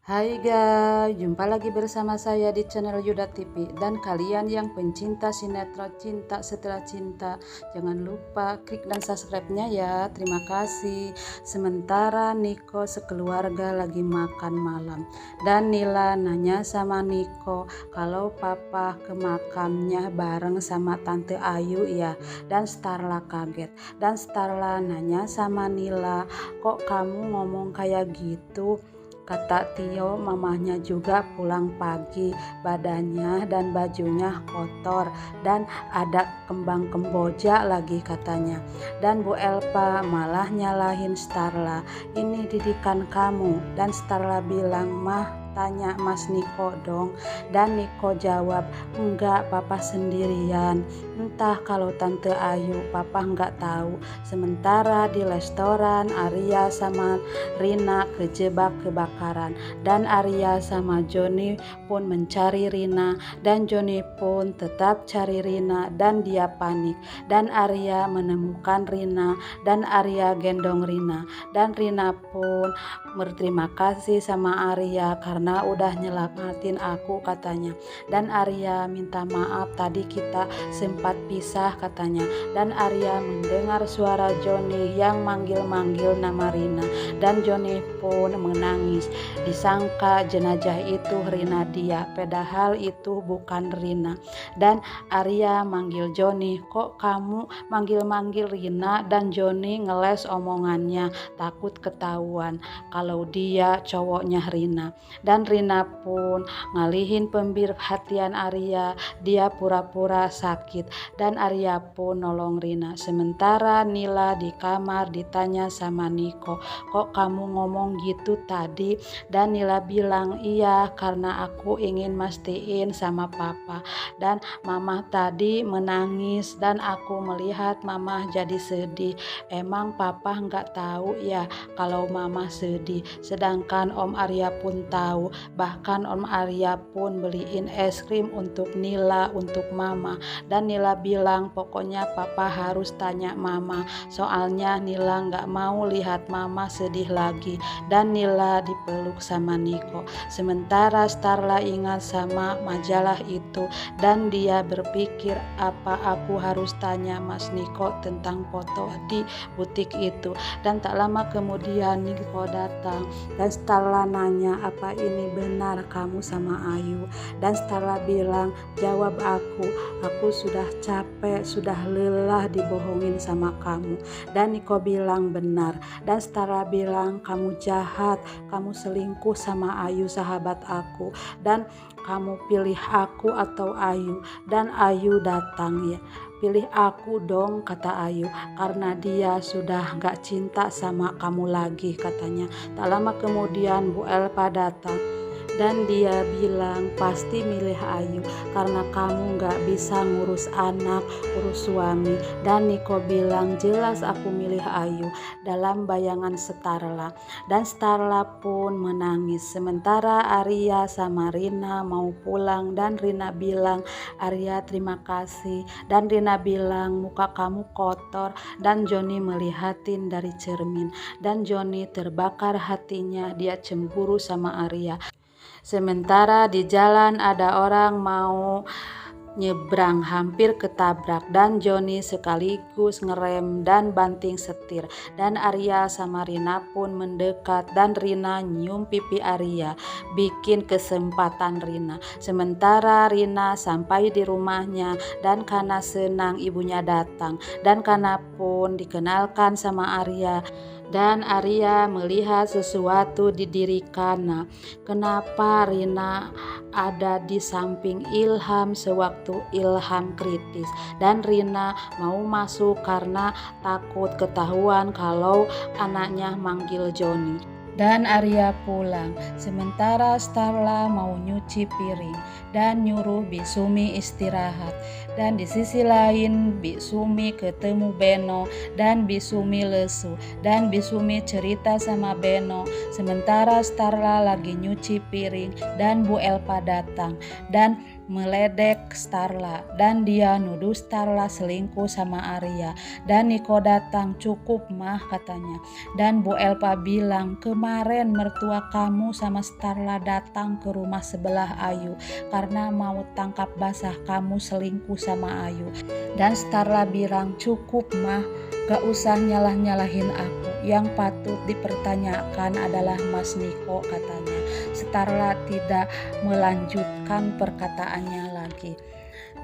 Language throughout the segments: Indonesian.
Hai guys, jumpa lagi bersama saya di channel Yuda TV. Dan kalian yang pencinta sinetron Cinta Setelah Cinta, jangan lupa klik dan subscribe-nya ya. Terima kasih. Sementara Niko sekeluarga lagi makan malam, dan Nila nanya sama Niko kalau papa ke makamnya bareng sama Tante Ayu ya. Dan Starla kaget, dan Starla nanya sama Nila, kok kamu ngomong kayak gitu? Kata Tio, mamahnya juga pulang pagi, badannya dan bajunya kotor dan ada kembang kemboja lagi katanya. Dan Bu Elpa malah nyalahin Starla, ini didikan kamu. Dan Starla bilang, mah tanya Mas Niko dong. Dan Niko jawab, enggak, papa sendirian. Entah kalau Tante Ayu, papa enggak tahu. Sementara di restoran Arya sama Rina kejebak kebakaran, dan Arya sama Joni pun mencari Rina, dan Joni pun tetap cari Rina, dan dia panik. Dan Arya menemukan Rina, dan Arya gendong Rina, dan Rina pun berterima kasih sama Arya karena udah nyelamatin aku katanya. Dan Arya minta maaf tadi kita sempat pisah katanya. Dan Arya mendengar suara Joni yang manggil-manggil nama Rina, dan Joni pun menangis. Disangka jenazah itu Rina dia, padahal itu bukan Rina. Dan Arya manggil Joni, kok kamu manggil-manggil Rina? Dan Joni ngeles omongannya, takut ketahuan kalau dia cowoknya Rina. Dan Rina pun ngalihin perhatian Arya, dia pura-pura sakit, dan Arya pun nolong Rina. Sementara Nila di kamar ditanya sama Niko, kok kamu ngomong gitu tadi? Dan Nila bilang, iya karena aku ingin mastiin sama papa, dan mama tadi menangis dan aku melihat mama jadi sedih. Emang papa nggak tahu ya kalau mama sedih, sedangkan Om Arya pun tahu. Bahkan Om Arya pun beliin es krim untuk Nila, untuk mama. Dan Nila bilang, pokoknya papa harus tanya mama, soalnya Nila nggak mau lihat mama sedih lagi. Dan Nila dipeluk sama Niko. Sementara Starla ingat sama majalah itu, dan dia berpikir, apa aku harus tanya Mas Niko tentang foto di butik itu. Dan tak lama kemudian Niko datang, dan Starla nanya, apa ini benar kamu sama Ayu? Dan Starla bilang, jawab aku sudah capek, sudah lelah dibohongin sama kamu. Dan Niko bilang benar. Dan Starla bilang, kamu jahat, kamu selingkuh sama Ayu sahabat aku, dan kamu pilih aku atau Ayu? Dan Ayu datang ya. Pilih aku dong, kata Ayu, karena dia sudah gak cinta sama kamu lagi katanya. Tak lama kemudian Bu Elpa datang, dan dia bilang pasti milih Ayu karena kamu gak bisa ngurus anak, urus suami. Dan Niko bilang, jelas aku milih Ayu dalam bayangan Starla. Dan Starla pun menangis. Sementara Arya sama Rina mau pulang, dan Rina bilang, Arya terima kasih. Dan Rina bilang, muka kamu kotor. Dan Joni melihatin dari cermin, dan Joni terbakar hatinya, dia cemburu sama Arya. Sementara di jalan ada orang mau nyebrang, hampir ketabrak, dan Joni sekaligus ngerem dan banting setir. Dan Arya sama Rina pun mendekat, dan Rina nyium pipi Arya, bikin kesempatan Rina. Sementara Rina sampai di rumahnya, dan karena senang ibunya datang, dan karena pun dikenalkan sama Arya. Dan Arya melihat sesuatu di diri Kana. Kenapa Rina ada di samping Ilham sewaktu Ilham kritis? Dan Rina mau masuk karena takut ketahuan kalau anaknya manggil Joni. Dan Arya pulang. Sementara Starla mau nyuci piring dan nyuruh Bisumi istirahat. Dan di sisi lain Bisumi ketemu Beno, dan Bisumi lesu, dan Bisumi cerita sama Beno. Sementara Starla lagi nyuci piring, dan Bu Elpa datang, dan meledek Starla dan dia nuduh Starla selingkuh sama Arya. Dan Niko datang, cukup mah katanya. Dan Bu Elpa bilang, kemarin mertua kamu sama Starla datang ke rumah sebelah Ayu karena mau tangkap basah kamu selingkuh sama Ayu. Dan Starla bilang, cukup mah, gak usah nyalah-nyalahin aku. Yang patut dipertanyakan adalah Mas Niko katanya. Starla tidak melanjutkan perkataannya lagi.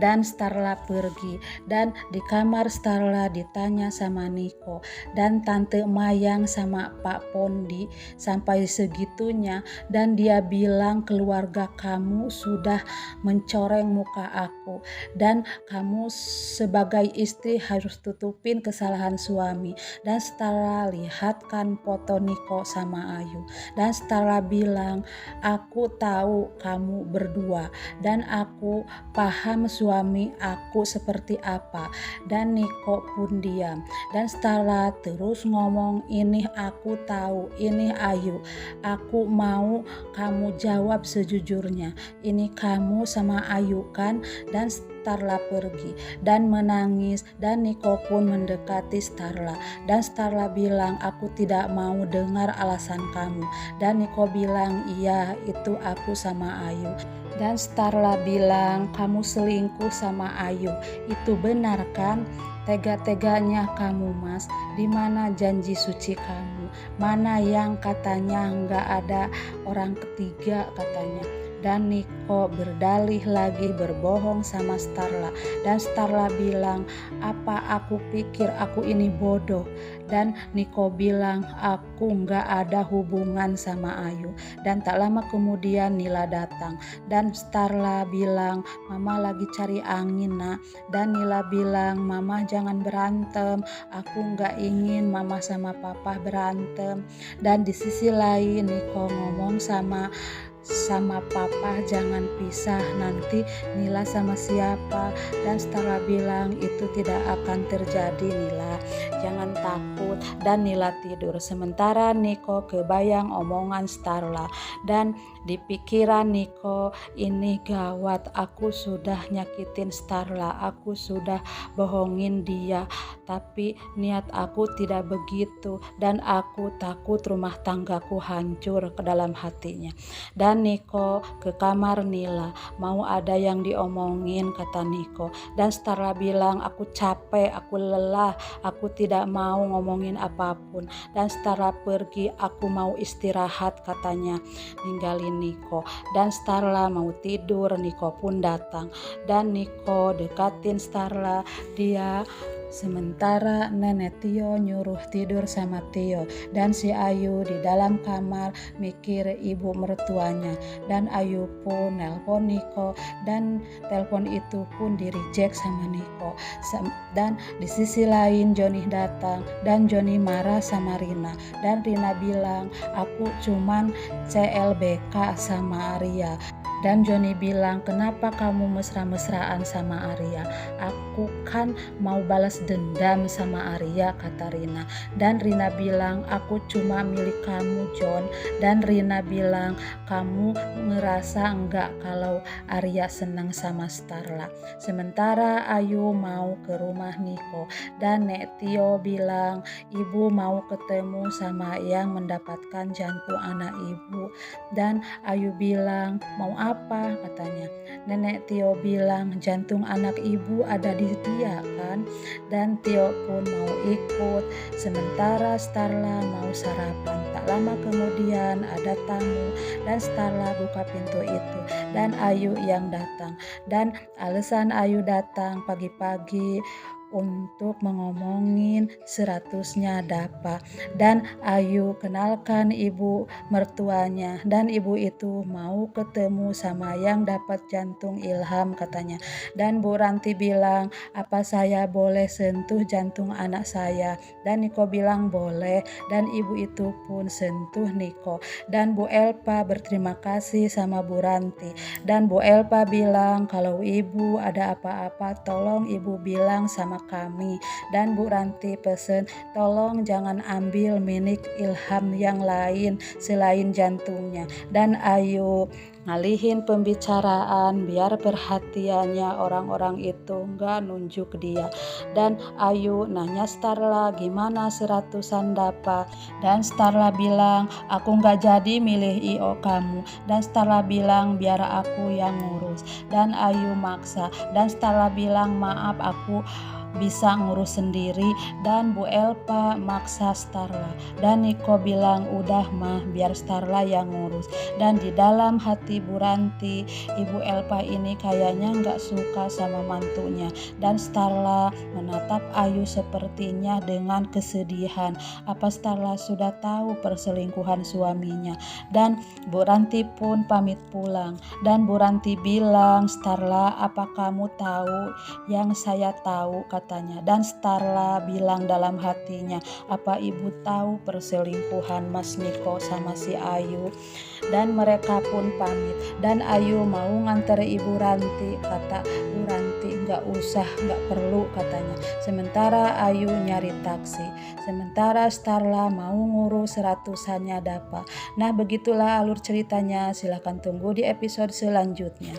Dan Starla pergi, dan di kamar Starla ditanya sama Niko dan Tante Mayang sama Pak Pondi sampai segitunya, dan dia bilang keluarga kamu sudah mencoreng muka aku dan kamu sebagai istri harus tutupin kesalahan suami. Dan Starla lihat kan foto Niko sama Ayu, dan Starla bilang, aku tahu kamu berdua dan aku paham suami aku seperti apa. Dan Niko pun diam, dan Starla terus ngomong, ini aku tahu, ini Ayu, aku mau kamu jawab sejujurnya, ini kamu sama Ayu kan? Dan Starla pergi dan menangis, dan Niko pun mendekati Starla, dan Starla bilang, aku tidak mau dengar alasan kamu. Dan Niko bilang, iya itu aku sama Ayu. Dan Starla bilang, kamu selingkuh sama Ayu, itu benar kan? Tega-teganya kamu Mas, di mana janji suci kamu? Mana yang katanya nggak ada orang ketiga katanya. Dan Niko berdalih lagi berbohong sama Starla. Dan Starla bilang, apa aku pikir aku ini bodoh? Dan Niko bilang, aku nggak ada hubungan sama Ayu. Dan tak lama kemudian Nila datang, dan Starla bilang, mama lagi cari angin nak. Dan Nila bilang, mama jangan berantem, aku nggak ingin mama sama papa berantem. Dan di sisi lain Niko ngomong sama papa, jangan pisah, nanti Nila sama siapa? Dan Starla bilang, itu tidak akan terjadi Nila, jangan takut. Dan Nila tidur, sementara Niko kebayang omongan Starla. Dan di pikiran Niko, ini gawat, aku sudah nyakitin Starla, aku sudah bohongin dia, tapi niat aku tidak begitu, dan aku takut rumah tanggaku hancur ke dalam hatinya. Dan Niko ke kamar Nila, mau ada yang diomongin kata Niko. Dan Starla bilang, aku capek, aku lelah, aku tidak mau ngomongin apapun. Dan Starla pergi, aku mau istirahat katanya, ninggalin Niko. Dan Starla mau tidur, Niko pun datang. Dan Niko dekatin Starla, dia sementara Nenek Tio nyuruh tidur sama Tio, dan si Ayu di dalam kamar mikir ibu mertuanya. Dan Ayu pun nelpon Niko, dan telepon itu pun di reject sama Niko. Dan di sisi lain Joni datang, dan Joni marah sama Rina, dan Rina bilang, aku cuman CLBK sama Arya. Dan Joni bilang, kenapa kamu mesra-mesraan sama Arya? Aku kan mau balas dendam sama Arya, kata Rina. Dan Rina bilang, aku cuma milik kamu John. Dan Rina bilang, kamu ngerasa enggak kalau Arya senang sama Starla? Sementara Ayu mau ke rumah Niko, dan Nek Tio bilang, ibu mau ketemu sama yang mendapatkan jantung anak ibu. Dan Ayu bilang, mau apa katanya. Nenek Tio bilang, jantung anak ibu ada di dia kan? Dan Tio pun mau ikut. Sementara Starla mau sarapan. Tak lama kemudian ada tamu, dan Starla buka pintu itu, dan Ayu yang datang. Dan alasan Ayu datang pagi-pagi untuk mengomongin 100-nya Dapa. Dan Ayu kenalkan ibu mertuanya, dan ibu itu mau ketemu sama yang dapat jantung ilham katanya. Dan Bu Ranti bilang, apa saya boleh sentuh jantung anak saya? Dan Niko bilang boleh, dan ibu itu pun sentuh Niko. Dan Bu Elpa berterima kasih sama Bu Ranti, dan Bu Elpa bilang, kalau ibu ada apa-apa tolong ibu bilang sama kami. Dan Bu Ranti pesen, tolong jangan ambil milik Ilham yang lain selain jantungnya. Dan Ayu ngalihin pembicaraan biar perhatiannya orang-orang itu nggak nunjuk dia. Dan Ayu nanya Starla gimana 100-an dapat, dan Starla bilang aku nggak jadi milih IO kamu, dan Starla bilang biar aku yang ngurus, dan Ayu maksa, dan Starla bilang maaf aku bisa ngurus sendiri, dan Bu Elpa maksa Starla, dan Niko bilang udah mah biar Starla yang ngurus. Dan di dalam hati Bu Ranti, Ibu Elpa ini kayaknya nggak suka sama mantunya, dan Starla menatap Ayu sepertinya dengan kesedihan. Apa Starla sudah tahu perselingkuhan suaminya? Dan Bu Ranti pun pamit pulang, dan Bu Ranti bilang, Starla apa kamu tahu yang saya tahu, katanya. Dan Starla bilang dalam hatinya, apa ibu tahu perselingkuhan Mas Niko sama si Ayu? Dan mereka pun pamit, dan Ayu mau nganter Ibu Ranti. Kata Bu Ranti nggak usah, nggak perlu, katanya. Sementara Ayu nyari taksi, sementara Starla mau ngurus 100-annya dapat. Nah begitulah alur ceritanya, silahkan tunggu di episode selanjutnya.